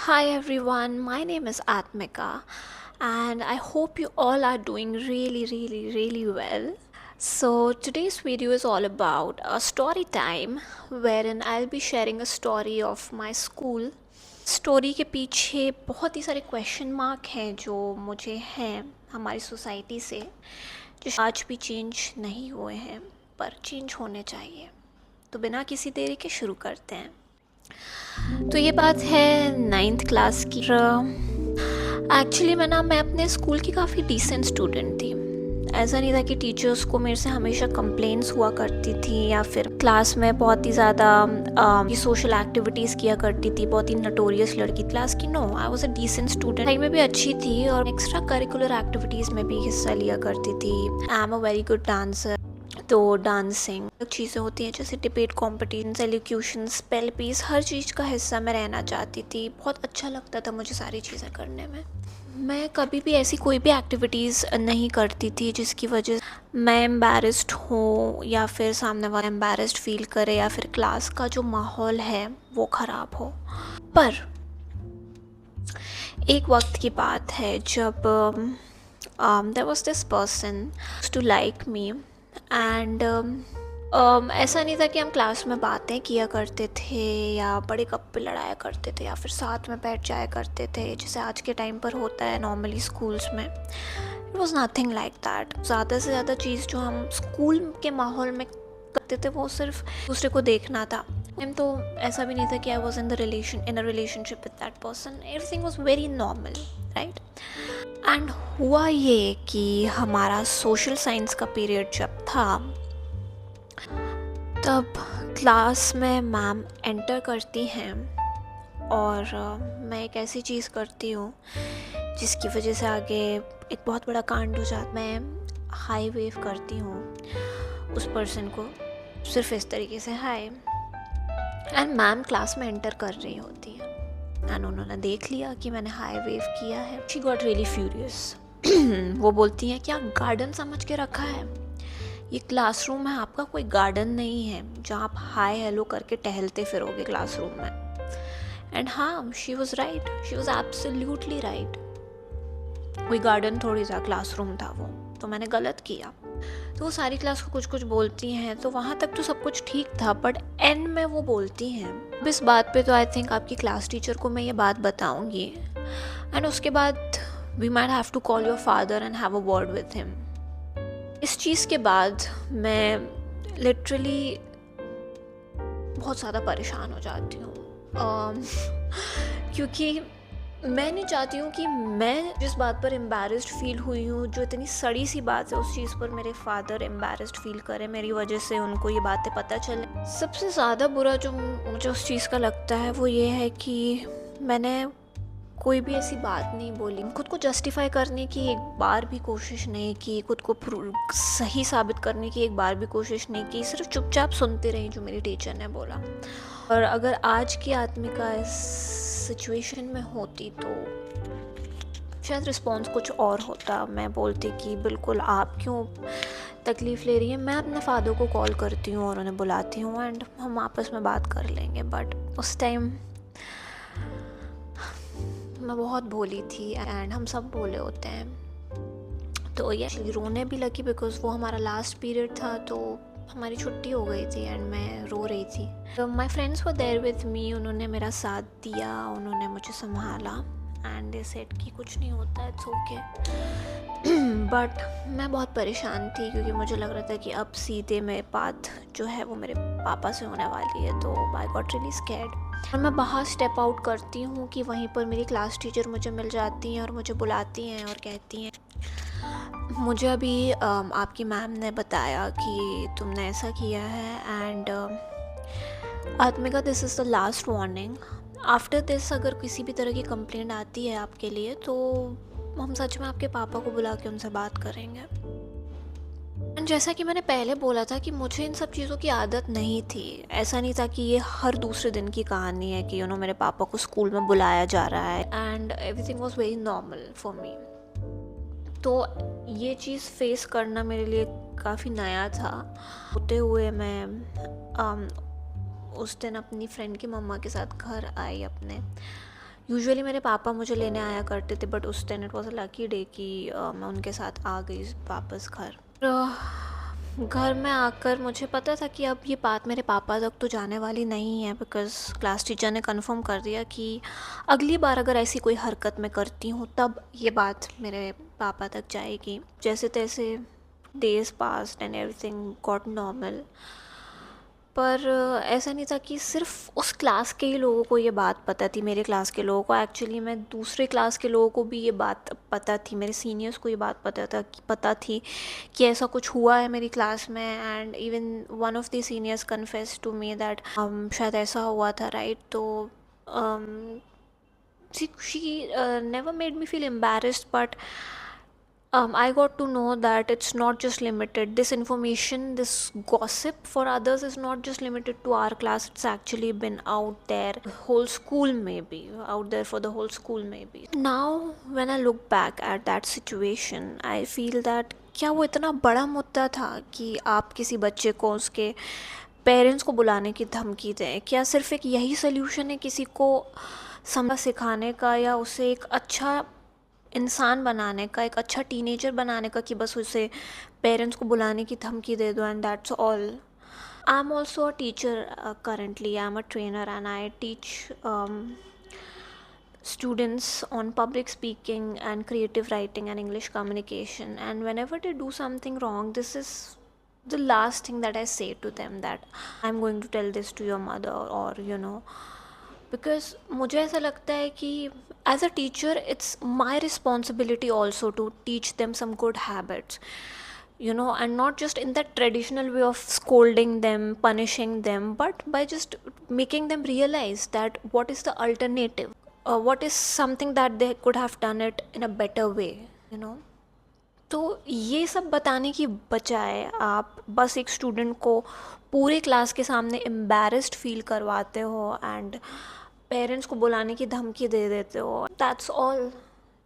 Hi everyone, my name is Atmika and I hope you all are doing really well. So today's video is all about a story time wherein I'll be sharing a story of my school. Story के पीछे बहुत ही सारे question mark हैं जो मुझे हैं हमारी society से, जो आज भी चेंज नहीं हुए हैं पर चेंज होने चाहिए। तो बिना किसी देरी के शुरू करते हैं। तो ये बात है 9th क्लास की। एक्चुअली मैं अपने स्कूल की काफ़ी डिसेंट स्टूडेंट थी। ऐसा नहीं था कि टीचर्स को मेरे से हमेशा कंप्लेंट्स हुआ करती थी या फिर क्लास में बहुत ही ज़्यादा ये सोशल एक्टिविटीज़ किया करती थी, बहुत ही नटोरियस लड़की क्लास की। No, I was a decent student. पढ़ाई में भी अच्छी थी और एक्स्ट्रा करिकुलर एक्टिविटीज़ में भी हिस्सा लिया करती थी। I am a very good dancer. तो डांसिंग चीज़ें होती हैं जैसे debate competition, elocution, spell piece, हर चीज़ का हिस्सा मैं रहना चाहती थी। बहुत अच्छा लगता था मुझे सारी चीज़ें करने में। मैं कभी भी ऐसी कोई भी एक्टिविटीज़ नहीं करती थी जिसकी वजह मैं एम्बैरेस्ड हूँ या फिर सामने वाला एम्बैरेस्ड फील करे या फिर क्लास का जो माहौल है वो ख़राब हो। पर एक वक्त की बात है जब there was this person to like me and ऐसा नहीं था कि हम क्लास में बातें किया करते थे या बड़े गप्पे लड़ाया करते थे या फिर साथ में बैठ जाया करते थे जैसे आज के टाइम पर होता है नॉर्मली स्कूल्स में। It was nothing like that. ज़्यादा से ज़्यादा चीज़ जो हम स्कूल के माहौल में करते थे वो सिर्फ दूसरे को देखना था। तो ऐसा भी नहीं था कि I was in a relationship with that person. Everything was very normal, right. And हुआ ये कि हमारा सोशल साइंस का पीरियड जब था तब क्लास में मैम एंटर करती हैं और मैं एक ऐसी चीज़ करती हूँ जिसकी वजह से आगे एक बहुत बड़ा कांड हो जाता। मैं हाई वेव करती हूँ उस पर्सन को, सिर्फ इस तरीके से हाय। एंड मैम क्लास में एंटर कर रही होती है एंड उन्होंने देख लिया कि मैंने हाई वेव किया है। She got really furious. वो बोलती हैं क्या गार्डन समझ के रखा है? ये क्लासरूम है आपका, कोई गार्डन नहीं है जहाँ आप हाय हेलो करके टहलते फिरोगे क्लासरूम में। एंड हाँ, she was right, she was absolutely right. कोई गार्डन थोड़ी सा क्लासरूम था वो, तो मैंने गलत किया। तो वो सारी क्लास को कुछ कुछ बोलती हैं, तो वहाँ तक तो सब कुछ ठीक था बट एंड में वो बोलती हैं। अब इस बात पे तो आई थिंक आपकी क्लास टीचर को मैं ये बात बताऊँगी एंड उसके बाद we might have to call your father and have a word with him. इस चीज़ के बाद मैं लिटरली बहुत ज़्यादा परेशान हो जाती हूँ क्योंकि मैं नहीं चाहती हूँ कि मैं जिस बात पर एम्बैरेस्ड फील हुई हूँ, जो इतनी सड़ी सी बात है, उस चीज़ पर मेरे फादर एम्बैरेस्ड फील करें, मेरी वजह से उनको ये बातें पता चले। सबसे ज़्यादा बुरा जो मुझे उस चीज़ का लगता है वो ये है कि मैंने कोई भी ऐसी बात नहीं बोली, खुद को जस्टिफाई करने की एक बार भी कोशिश नहीं की, खुद को सही साबित करने की एक बार भी कोशिश नहीं की, सिर्फ चुपचाप सुनते रही जो मेरी टीचर ने बोला। और अगर आज की आत्मिका इस सिचुएशन में होती तो शायद रिस्पॉन्स कुछ और होता। मैं बोलती कि बिल्कुल, आप क्यों तकलीफ़ ले रही हैं, मैं अपने फादर को कॉल करती हूँ और उन्हें बुलाती हूँ एंड हम आपस में बात कर लेंगे। बट उस टाइम मैं बहुत भोली थी एंड हम सब भोले होते हैं। तो ये रोने भी लगी बिकॉज़ वो हमारा लास्ट पीरियड था, तो हमारी छुट्टी हो गई थी एंड मैं रो रही थी। My friends were there with me, उन्होंने मेरा साथ दिया, उन्होंने मुझे संभाला एंड दे सेड कि कुछ नहीं होता, इट्स ओके। बट मैं बहुत परेशान थी क्योंकि मुझे लग रहा था कि अब सीधे मेरे बात जो है वो मेरे पापा से होने वाली है, तो आई गॉट रियली स्कैर्ड। और मैं बाहर स्टेप आउट करती हूँ कि वहीं पर मेरी क्लास टीचर मुझे मिल जाती हैं और मुझे बुलाती हैं और कहती हैं मुझे अभी आपकी मैम ने बताया कि तुमने ऐसा किया है and आत्मिका, this is the last warning. After this अगर किसी भी तरह की कंप्लेंट आती है आपके लिए तो हम सच में आपके पापा को बुला के उनसे बात करेंगे। जैसा कि मैंने पहले बोला था कि मुझे इन सब चीज़ों की आदत नहीं थी। ऐसा नहीं था कि ये हर दूसरे दिन की कहानी है कि मेरे पापा को स्कूल में बुलाया जा रहा है and everything was very normal for me. तो ये चीज़ फेस करना मेरे लिए काफ़ी नया था। होते हुए मैं उस दिन अपनी फ्रेंड की मम्मा के साथ घर आई अपने, यूजुअली मेरे पापा मुझे लेने आया करते थे, बट उस दिन it was a lucky day कि मैं उनके साथ आ गई वापस घर। घर में आकर मुझे पता था कि अब ये बात मेरे पापा तक तो जाने वाली नहीं है, बिकॉज़ क्लास टीचर ने कंफर्म कर दिया कि अगली बार अगर ऐसी कोई हरकत मैं करती हूँ तब ये बात मेरे पापा तक जाएगी। जैसे तैसे days passed and everything got normal. पर ऐसा नहीं था कि सिर्फ उस क्लास के ही लोगों को ये बात पता थी, मेरे क्लास के लोगों को। एक्चुअली मैं दूसरे क्लास के लोगों को भी ये बात पता थी, मेरे सीनियर्स को ये बात पता थी कि ऐसा कुछ हुआ है मेरी क्लास में। And even one of the seniors confess to me that शायद ऐसा हुआ था, राइट। तो she never made me feel embarrassed, but I got to know that it's not just limited. This information, this gossip for others is not just limited to our class. It's actually been out there, whole school maybe, out there for the whole school maybe. Now, when I look back at that situation, I feel that क्या वो इतना बड़ा मुद्दा था कि आप किसी बच्चे को उसके पेरेंट्स को बुलाने की धमकी दें? क्या सिर्फ एक यही सोल्यूशन है किसी को समझ सिखाने का, या उसे एक अच्छा इंसान बनाने का, एक अच्छा टीनेजर बनाने का, कि बस उसे पेरेंट्स को बुलाने की धमकी दे दो and that's all? I am also a teacher currently. I am a trainer and I teach students on public speaking and creative writing and English communication. And whenever they do something wrong, this is the last thing that I say to them, that I'm going to tell this to your mother, or because मुझे ऐसा लगता है कि as a teacher it's my responsibility also to teach them some good habits, and not just in that traditional way of scolding them, punishing them, but by just making them realize that what is the alternative, what is something that they could have done it in a better way, you know तो ये सब बताने की बजाय आप बस एक student को पूरे क्लास के सामने एम्बैरेस्ड फील करवाते हो एंड पेरेंट्स को बुलाने की धमकी दे देते हो, दैट्स ऑल।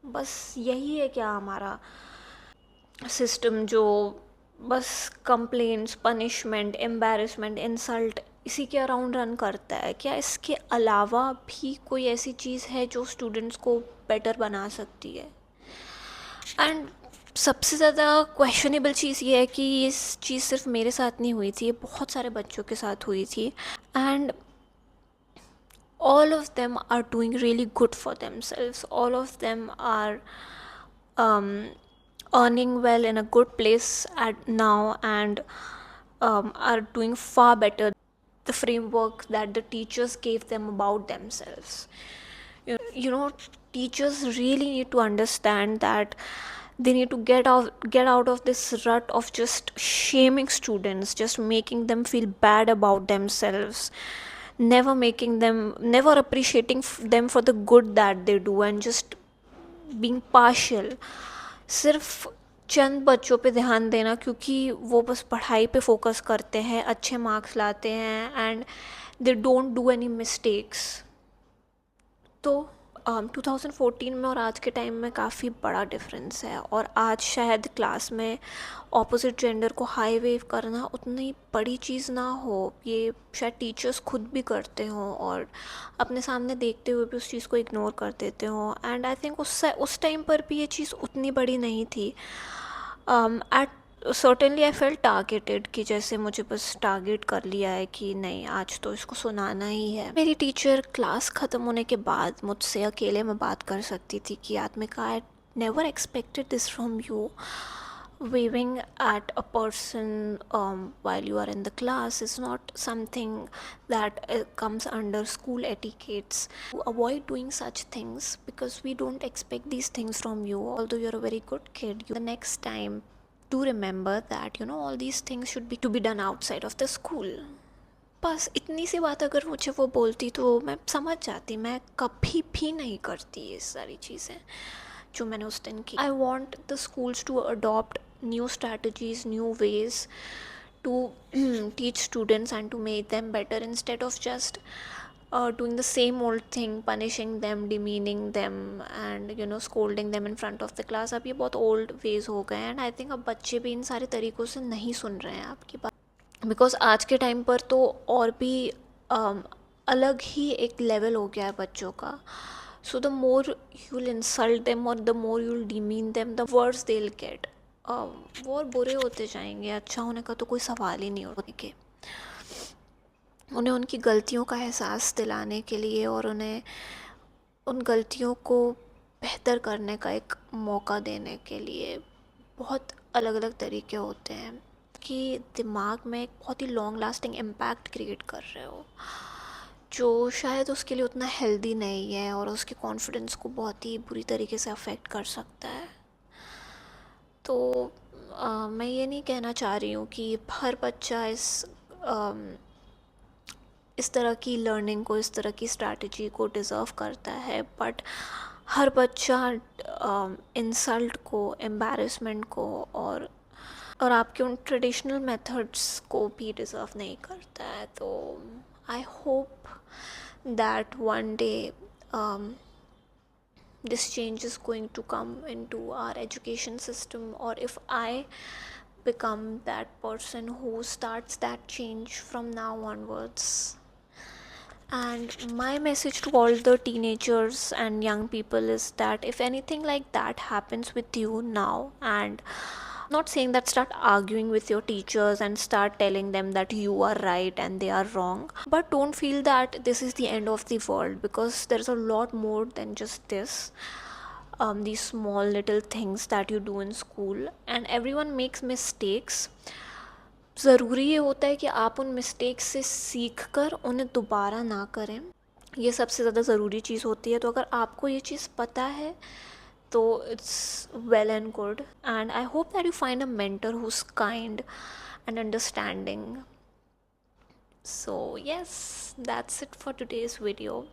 बस यही है क्या हमारा सिस्टम, जो बस कंप्लेंट्स, पनिशमेंट, एम्बैरेसमेंट, इंसल्ट, इसी के अराउंड रन करता है? क्या इसके अलावा भी कोई ऐसी चीज़ है जो स्टूडेंट्स को बेटर बना सकती है? एंड सबसे ज़्यादा क्वेश्चनेबल चीज़ ये है कि ये चीज़ सिर्फ मेरे साथ नहीं हुई थी, ये बहुत सारे बच्चों के साथ हुई थी। And all of them are doing really good for themselves. All of them are um, earning well in a good place at now, and are doing far better the framework that the teachers gave them about themselves. Teachers really need to understand that they need to get out of this rut of just shaming students, just making them feel bad about themselves, never appreciating them for the good that they do, and just being partial, सिर्फ चंद बच्चों पे ध्यान देना क्योंकि वो बस पढ़ाई पे फोकस करते हैं, अच्छे मार्क्स लाते हैं and they don't do any mistakes. तो 2014 में और आज के टाइम में काफ़ी बड़ा डिफरेंस है, और आज शायद क्लास में ऑपोजिट जेंडर को हाई वेव करना उतनी बड़ी चीज़ ना हो, ये शायद टीचर्स खुद भी करते हों और अपने सामने देखते हुए भी उस चीज़ को इग्नोर कर देते हों। एंड आई थिंक उस टाइम पर भी ये चीज़ उतनी बड़ी नहीं थी। एट सर्टेनली आई फेल टारगेटेड, कि जैसे मुझे बस टारगेट कर लिया है कि नहीं, आज तो इसको सुनाना ही है। मेरी टीचर क्लास ख़त्म होने के बाद मुझसे अकेले में बात कर सकती थी कि Atmika, I never expected this from you. Waving at a person while you are in the class is not something that comes under school etiquettes. To avoid doing such things, because we don't expect these things from you, although you're a very good kid. The next time, do remember that all these things should be to be done outside of the school. बस इतनी सी बात अगर मुझे वो बोलती तो मैं समझ जाती। मैं कभी भी नहीं करती ये सारी चीज़ें जो मैंने उस दिन की। I want the schools to adopt new strategies, new ways to teach students and to make them better, instead of just doing the same old thing, punishing them, demeaning them and scolding them in front of the class. अब ये बहुत old ways हो गए हैं, and I think अब बच्चे भी इन सारे तरीक़ों से नहीं सुन रहे हैं आपकी बात, बिकॉज़ आज के टाइम पर तो और भी अलग ही एक लेवल हो गया है बच्चों का। So the more you'll insult them or the more you'll demean them, the worse they'll get. वो और बुरे होते जाएंगे, अच्छा होने का तो कोई सवाल ही नहीं होने के। उन्हें उनकी गलतियों का एहसास दिलाने के लिए और उन्हें उन गलतियों को बेहतर करने का एक मौका देने के लिए बहुत अलग अलग तरीके होते हैं कि दिमाग में एक बहुत ही लॉन्ग लास्टिंग इम्पैक्ट क्रिएट कर रहे हो, जो शायद उसके लिए उतना हेल्दी नहीं है और उसके कॉन्फिडेंस को बहुत ही बुरी तरीके से अफेक्ट कर सकता है। तो मैं ये नहीं कहना चाह रही हूँ कि हर बच्चा इस तरह की लर्निंग को, इस तरह की स्ट्रैटेजी को डिज़र्व करता है, बट हर बच्चा इंसल्ट को, एम्बैरेसमेंट को और आपके उन ट्रेडिशनल मेथड्स को भी डिज़र्व नहीं करता है। तो I hope that one day this change is going to come into our education system, or if I become that person who starts that change from now onwards. And my message to all the teenagers and young people is that if anything like that happens with you now, and not saying that start arguing with your teachers and start telling them that you are right and they are wrong, but don't feel that this is the end of the world, because there's a lot more than just this. These small little things that you do in school, and everyone makes mistakes. ज़रूरी ये होता है कि आप उन mistakes से सीख कर उन्हें दोबारा ना करें, ये सबसे ज़्यादा ज़रूरी चीज़ होती है। तो अगर आपको ये चीज़ पता है तो it's well and good, and I hope that you find a mentor who's kind and understanding. So yes, that's it for today's video.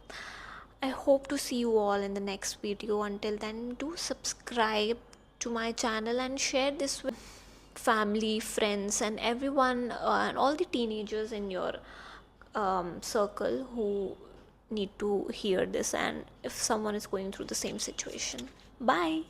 I hope to see you all in the next video. Until then, do subscribe to my channel and share this with family, friends, and everyone, and all the teenagers in your circle who need to hear this, and if someone is going through the same situation. Bye.